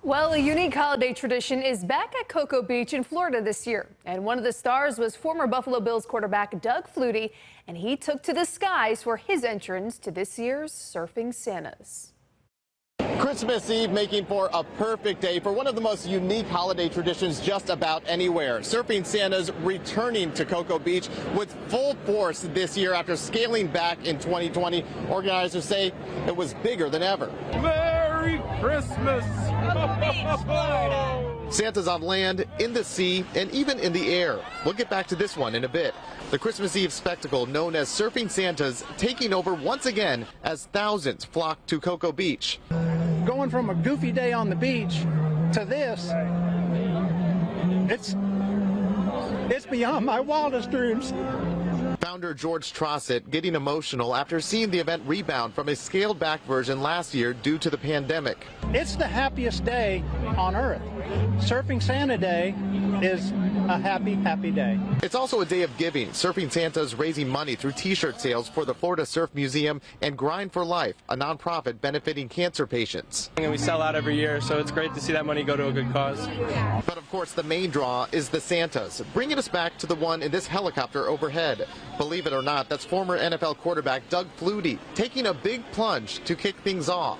Well, a unique holiday tradition is back at Cocoa Beach in Florida this year. And one of the stars was former Buffalo Bills quarterback Doug Flutie, and he took to the skies for his entrance to this year's Surfing Santas. Christmas Eve making for a perfect day for one of the most unique holiday traditions just about anywhere. Surfing Santas returning to Cocoa Beach with full force this year after scaling back in 2020. Organizers say it was bigger than ever. Merry Christmas! Cocoa Beach, Florida. Santa's on land, in the sea, and even in the air. We'll get back to this one in a bit. The Christmas Eve spectacle known as Surfing Santas taking over once again as thousands flock to Cocoa Beach. Going from a goofy day on the beach to this, it's beyond my wildest dreams. Founder George Trossett getting emotional after seeing the event rebound from a scaled-back version last year due to the pandemic. It's the happiest day on earth. Surfing Santa Day is a happy, happy day. It's also a day of giving. Surfing Santa's raising money through T-shirt sales for the Florida Surf Museum and Grind for Life, a nonprofit benefiting cancer patients. And we sell out every year, so it's great to see that money go to a good cause. But of course, the main draw is the Santas, bringing us back to the one in this helicopter overhead. Believe it or not, that's former NFL quarterback Doug Flutie taking a big plunge to kick things off.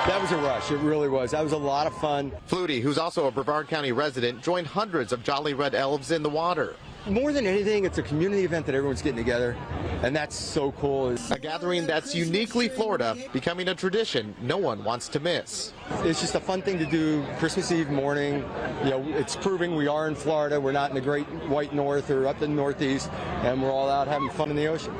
That was a rush. It really was. That was a lot of fun. Flutie, who's also a Brevard County resident, joined hundreds of jolly red elves in the water. More than anything, it's a community event that everyone's getting together, and that's so cool. A gathering that's uniquely Florida, becoming a tradition no one wants to miss. It's just a fun thing to do Christmas Eve morning. You know, it's proving we are in Florida. We're not in the great white north or up in the northeast, and we're all out having fun in the ocean.